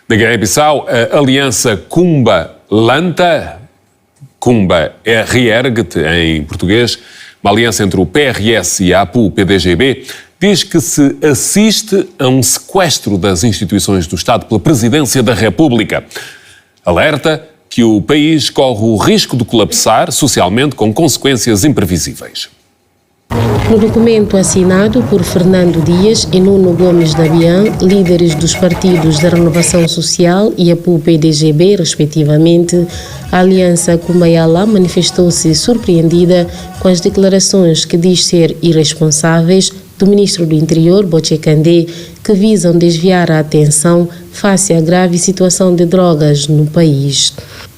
Na Guiné-Bissau, a aliança Cumba-Lanta, Cumba é reergue-te em português, uma aliança entre o PRS e a APU-PDGB, diz que se assiste a um sequestro das instituições do Estado pela Presidência da República. Alerta que o país corre o risco de colapsar socialmente com consequências imprevisíveis. No documento assinado por Fernando Dias e Nuno Gomes Nabian, líderes dos partidos da Renovação Social e APU-PDGB, respectivamente, a Aliança Cumbayala manifestou-se surpreendida com as declarações que diz ser irresponsáveis do Ministro do Interior, Bocé Kandé, que visam desviar a atenção face à grave situação de drogas no país.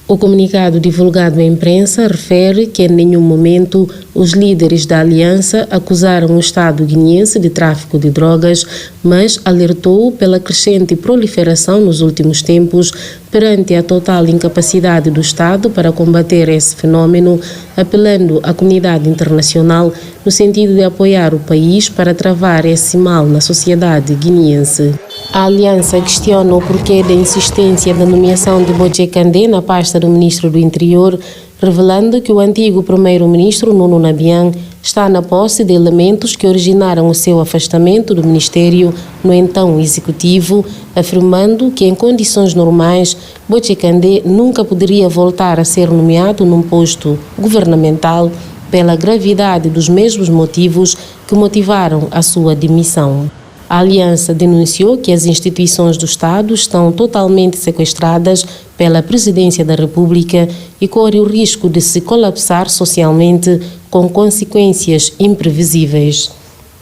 O comunicado divulgado à imprensa refere que em nenhum momento os líderes da aliança acusaram o Estado guineense de tráfico de drogas, mas alertou pela crescente proliferação nos últimos tempos perante a total incapacidade do Estado para combater esse fenômeno, apelando à comunidade internacional no sentido de apoiar o país para travar esse mal na sociedade guineense. A aliança questiona o porquê da insistência da nomeação de Bocé Kandé na pasta do Ministro do Interior, revelando que o antigo Primeiro-Ministro Nuno Nabian está na posse de elementos que originaram o seu afastamento do Ministério no então Executivo, afirmando que em condições normais Bocé Kandé nunca poderia voltar a ser nomeado num posto governamental pela gravidade dos mesmos motivos que motivaram a sua demissão. A aliança denunciou que as instituições do Estado estão totalmente sequestradas pela Presidência da República e corre o risco de se colapsar socialmente com consequências imprevisíveis.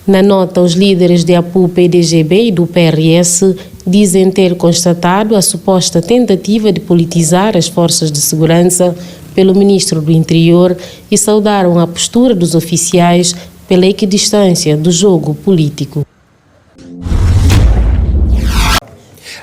Na nota, os líderes de APU-PDGB e do PRS dizem ter constatado a suposta tentativa de politizar as forças de segurança pelo Ministro do Interior e saudaram a postura dos oficiais pela equidistância do jogo político.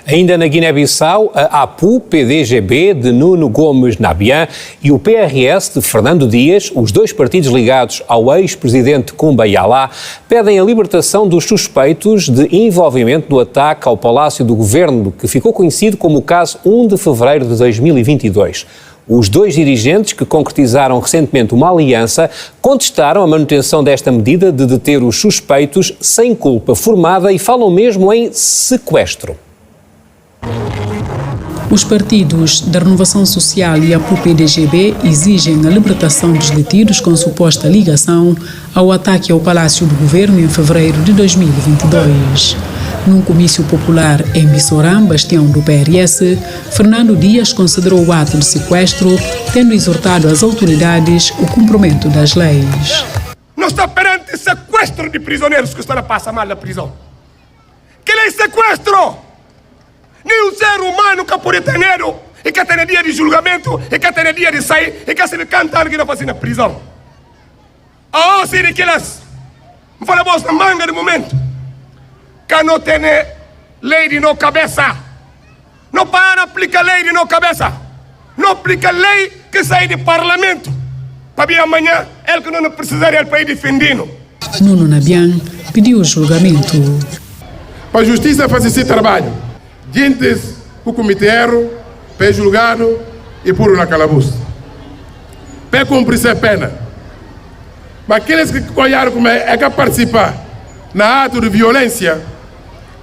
Ainda na Guiné-Bissau, a APU-PDGB de Nuno Gomes Nabian e o PRS de Fernando Dias, os dois partidos ligados ao ex-presidente Cumbayala, pedem a libertação dos suspeitos de envolvimento no ataque ao Palácio do Governo, que ficou conhecido como o caso 1 de fevereiro de 2022. Os dois dirigentes, que concretizaram recentemente uma aliança, contestaram a manutenção desta medida de deter os suspeitos sem culpa formada e falam mesmo em sequestro. Os partidos da Renovação Social e a APU-PDGB exigem a libertação dos detidos com suposta ligação ao ataque ao Palácio do Governo em fevereiro de 2022. Num comício popular em Bissorã, bastião do PRS, Fernando Dias considerou o ato de sequestro, tendo exortado às autoridades o cumprimento das leis. Não está perante sequestro de prisioneiros que estão a passar mal na prisão. Que lei sequestro? Nem um ser humano que pode ter e que tem dia de julgamento, e que tem dia de sair, e que se me cantar que não faz na prisão. Ah, se que elas me falam na manga de momento, que não tem lei de não cabeça, não para aplicar lei de não cabeça, não aplica lei que sai do parlamento, para vir amanhã ele que não precisaria para ir defendendo. Nuno Nabian pediu o julgamento. Para a justiça fazer esse trabalho. Gente, o comitê para julgado e pôr na calabouço. Para cumprir essa pena. Mas aqueles que olharam como é que participar na ato de violência,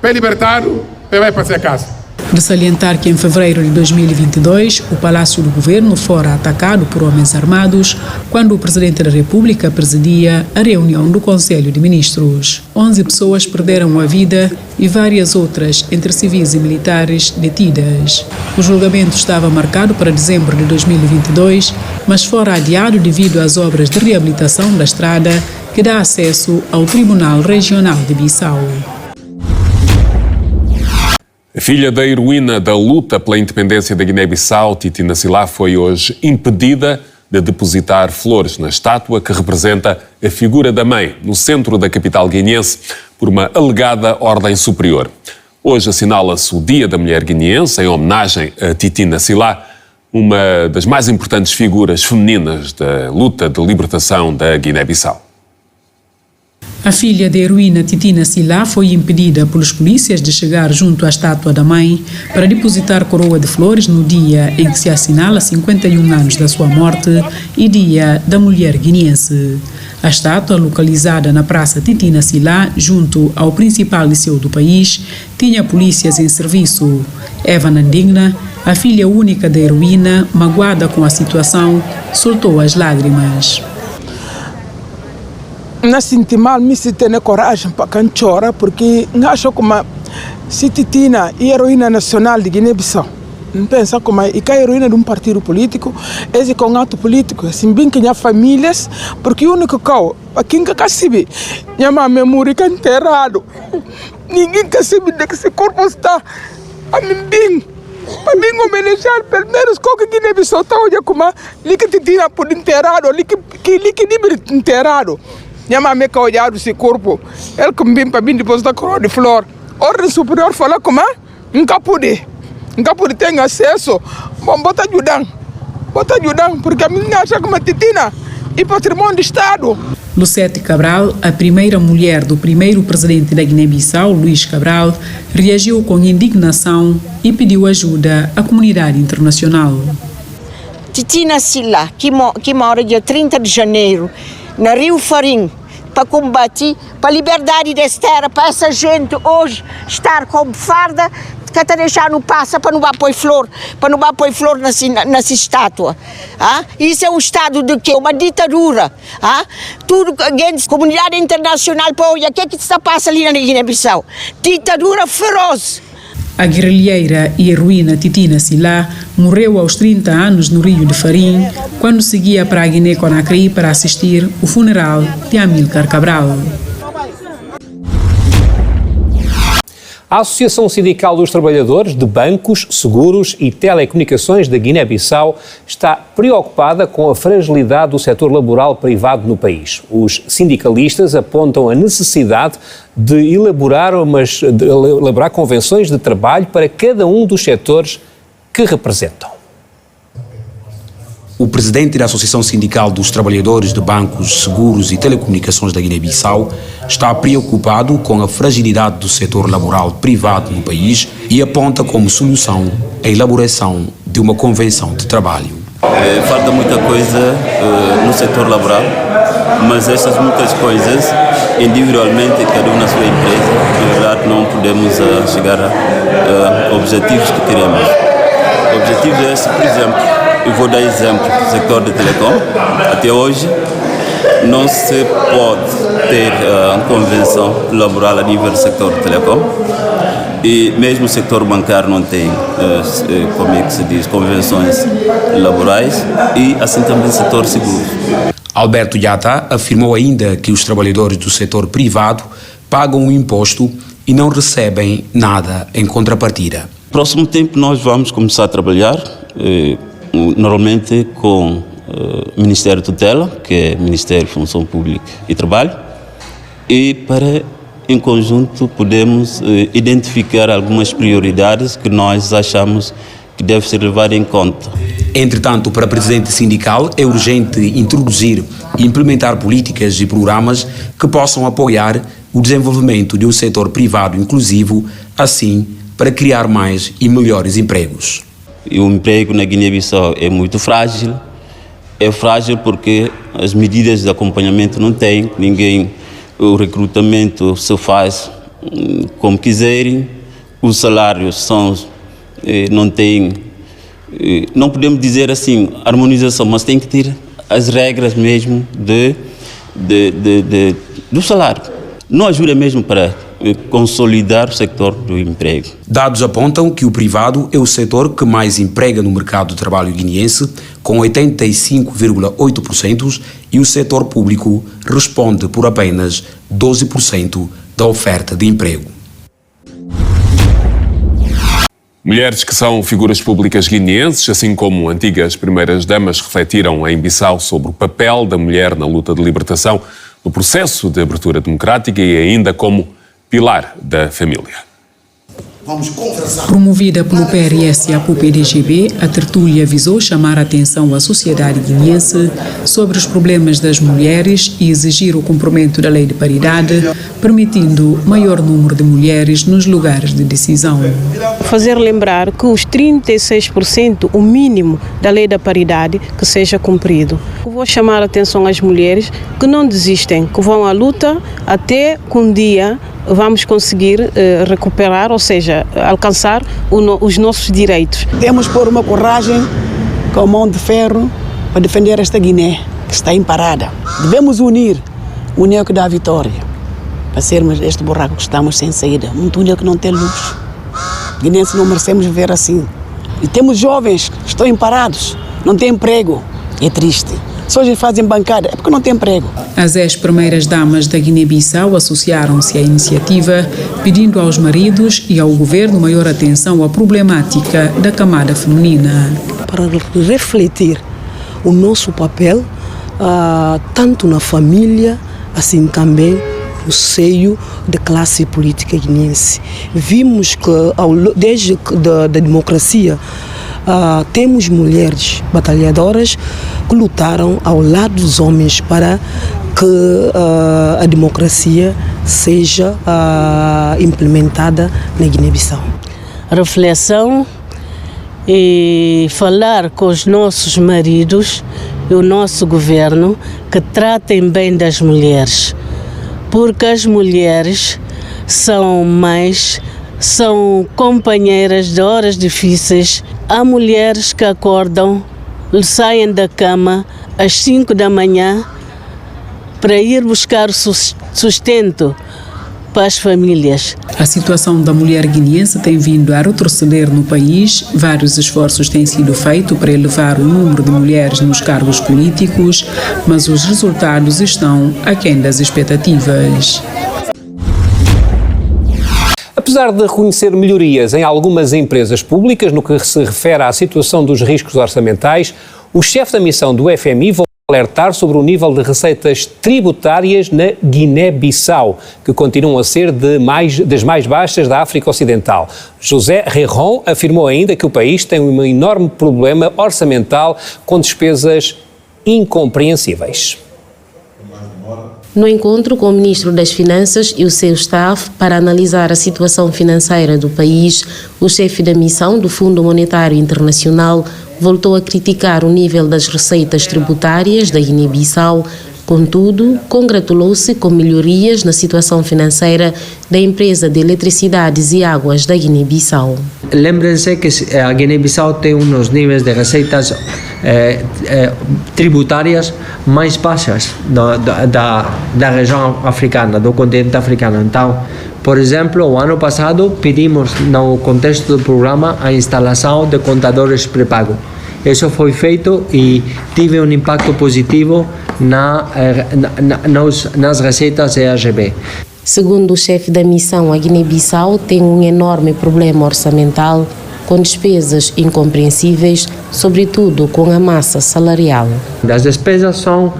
para libertado, vai para a casa. De salientar que em fevereiro de 2022 o Palácio do Governo fora atacado por homens armados quando o Presidente da República presidia a reunião do Conselho de Ministros. 11 pessoas perderam a vida e várias outras, entre civis e militares, detidas. O julgamento estava marcado para dezembro de 2022, mas fora adiado devido às obras de reabilitação da estrada que dá acesso ao Tribunal Regional de Bissau. A filha da heroína da luta pela independência da Guiné-Bissau, Titina Silá, foi hoje impedida de depositar flores na estátua que representa a figura da mãe no centro da capital guineense por uma alegada ordem superior. Hoje assinala-se o Dia da Mulher Guineense em homenagem a Titina Silá, uma das mais importantes figuras femininas da luta de libertação da Guiné-Bissau. A filha da heroína Titina Sila foi impedida pelos polícias de chegar junto à estátua da mãe para depositar coroa de flores no dia em que se assinala 51 anos da sua morte e Dia da Mulher Guineense. A estátua, localizada na Praça Titina Sila, junto ao principal liceu do país, tinha polícias em serviço. Eva Nandingna, a filha única da heroína, magoada com a situação, soltou as lágrimas. Não senti mal, me senti na coragem para quem chora, porque acho como se Titina é heroína nacional de Guiné-Bissau. Não pensa como é que a heroína de um partido político, esse com ato político, assim bem que tinha famílias, porque o único que aqui em Cacibe, minha memória que enterrado, ninguém que sabe de que esse corpo está a mim bem. Para mim homenagear pelo menos qualquer Guiné-Bissau está olhando como ali que Titina por enterrado, ali que livre enterrado. Minha mãe que olhar esse corpo, ele que vem para mim depois da coroa de flor. Ordem superior fala como nunca pude ter acesso. Bom, bota ajudando, porque a minha acha como a Titina e patrimônio do Estado. Lucete Cabral, a primeira mulher do primeiro presidente da Guiné-Bissau, Luís Cabral, reagiu com indignação e pediu ajuda à comunidade internacional. Titina Sila, que mora dia 30 de janeiro, na Rio Farim, para combater, para a liberdade dessa terra, para essa gente hoje estar com farda, que até deixar no passa para não pôr flor, nessa estátua. Isso é um estado de quê? Uma ditadura. Tudo, a comunidade internacional, para olhar o que está passando ali na Guiné-Bissau. Ditadura feroz. A guerrilheira e heroína Titina Sila morreu aos 30 anos no Rio de Farim, quando seguia para a Guiné-Conakry para assistir o funeral de Amílcar Cabral. A Associação Sindical dos Trabalhadores de Bancos, Seguros e Telecomunicações da Guiné-Bissau está preocupada com a fragilidade do setor laboral privado no país. Os sindicalistas apontam a necessidade de elaborar convenções de trabalho para cada um dos setores que representam. O presidente da Associação Sindical dos Trabalhadores de Bancos, Seguros e Telecomunicações da Guiné-Bissau está preocupado com a fragilidade do setor laboral privado no país e aponta como solução a elaboração de uma convenção de trabalho. Falta muita coisa no setor laboral, mas essas muitas coisas, individualmente, cada um na sua empresa, na verdade não podemos chegar a objetivos que queremos. Objetivos é esse, por exemplo, eu vou dar exemplo do setor de telecom. Até hoje não se pode ter convenção laboral a nível do setor de telecom e mesmo o setor bancário não tem, como é que se diz, convenções laborais e assim também o setor seguro. Alberto Yatta afirmou ainda que os trabalhadores do setor privado pagam um imposto e não recebem nada em contrapartida. No próximo tempo nós vamos começar a trabalhar normalmente com o Ministério Tutela, que é o Ministério de Função Pública e Trabalho, e para, em conjunto, podemos identificar algumas prioridades que nós achamos que devem ser levadas em conta. Entretanto, para o presidente sindical, é urgente introduzir e implementar políticas e programas que possam apoiar o desenvolvimento de um setor privado inclusivo, assim, para criar mais e melhores empregos. E o emprego na Guiné-Bissau é muito frágil. É frágil porque as medidas de acompanhamento não tem, o recrutamento se faz como quiserem, os salários não tem, não podemos dizer assim, harmonização, mas tem que ter as regras mesmo do salário. Não ajuda mesmo para consolidar o setor do emprego. Dados apontam que o privado é o setor que mais emprega no mercado de trabalho guineense, com 85,8%, e o setor público responde por apenas 12% da oferta de emprego. Mulheres que são figuras públicas guineenses, assim como antigas primeiras-damas, refletiram em Bissau sobre o papel da mulher na luta de libertação, no processo de abertura democrática e ainda como pilar da família. Vamos conversar. Promovida pelo PRS e a PUP-PDGB, a tertúlia visou chamar a atenção à sociedade guineense sobre os problemas das mulheres e exigir o cumprimento da lei de paridade, permitindo maior número de mulheres nos lugares de decisão. Fazer lembrar que os 36%, o mínimo da lei da paridade, que seja cumprido. Vou chamar a atenção às mulheres que não desistem, que vão à luta até que um dia vamos conseguir recuperar, ou seja, alcançar os nossos direitos. Temos por uma coragem com mão de ferro para defender esta Guiné, que está imparada. Devemos unir o túnel que dá a vitória, para sermos este buraco que estamos sem saída, um túnel que não tem luz. Guinenses não merecemos viver assim. E temos jovens que estão imparados, não têm emprego, é triste. Se hoje fazem bancada, é porque não tem emprego. As ex-primeiras damas da Guiné-Bissau associaram-se à iniciativa, pedindo aos maridos e ao governo maior atenção à problemática da camada feminina. Para refletir o nosso papel, tanto na família, assim também no seio da classe política guineense. Vimos que, desde a democracia, temos mulheres batalhadoras que lutaram ao lado dos homens para que a democracia seja implementada na Guiné-Bissau. Reflexão e falar com os nossos maridos e o nosso governo que tratem bem das mulheres, porque as mulheres são mães, são companheiras de horas difíceis. Há mulheres que acordam, saem da cama às 5 da manhã para ir buscar sustento para as famílias. A situação da mulher guineense tem vindo a retroceder no país. Vários esforços têm sido feitos para elevar o número de mulheres nos cargos políticos, mas os resultados estão aquém das expectativas. Apesar de reconhecer melhorias em algumas empresas públicas no que se refere à situação dos riscos orçamentais, o chefe da missão do FMI voltou a alertar sobre o nível de receitas tributárias na Guiné-Bissau, que continuam a ser das mais baixas da África Ocidental. José Rejon afirmou ainda que o país tem um enorme problema orçamental com despesas incompreensíveis. No encontro com o Ministro das Finanças e o seu staff para analisar a situação financeira do país, o chefe da missão do Fundo Monetário Internacional voltou a criticar o nível das receitas tributárias da Guiné-Bissau. Contudo, congratulou-se com melhorias na situação financeira da empresa de eletricidades e águas da Guiné-Bissau. Lembrem-se que a Guiné-Bissau tem uns níveis de receitas tributárias mais baixas da região africana, do continente africano. Então, por exemplo, o ano passado pedimos, no contexto do programa, a instalação de contadores pré-pago. Isso foi feito e teve um impacto positivo nas receitas EAGB. Segundo o chefe da missão, a Guiné-Bissau tem um enorme problema orçamental com despesas incompreensíveis, sobretudo com a massa salarial. As despesas são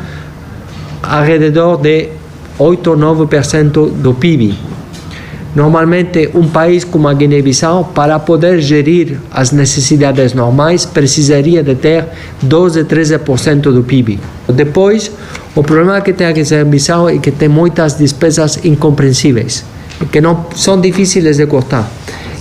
ao redor de 8 ou 9% do PIB. Normalmente, um país como a Guiné-Bissau, para poder gerir as necessidades normais, precisaria de ter 12 a 13% do PIB. Depois, o problema que tem a Guiné-Bissau é que tem muitas despesas incompreensíveis, que não são difíceis de cortar,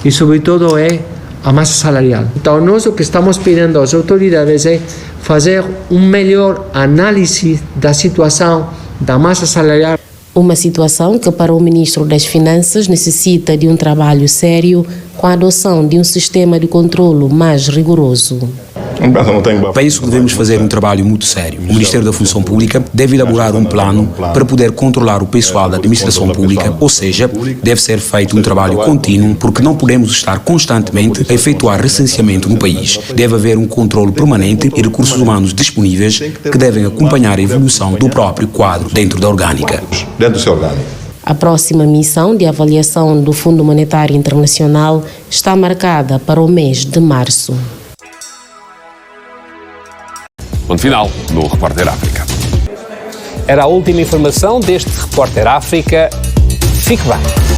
e sobretudo é a massa salarial. Então, nós o que estamos pedindo às autoridades é fazer melhor análise da situação da massa salarial. Uma situação que, para o Ministro das Finanças, necessita de um trabalho sério com a adoção de um sistema de controlo mais rigoroso. Para isso devemos fazer um trabalho muito sério. O Ministério da Função Pública deve elaborar um plano para poder controlar o pessoal da administração pública, ou seja, deve ser feito um trabalho contínuo, porque não podemos estar constantemente a efetuar recenseamento no país. Deve haver um controle permanente e recursos humanos disponíveis que devem acompanhar a evolução do próprio quadro dentro da orgânica. A próxima missão de avaliação do Fundo Monetário Internacional está marcada para o mês de março. Ponto final no Repórter África. Era a última informação deste Repórter África. Fique bem.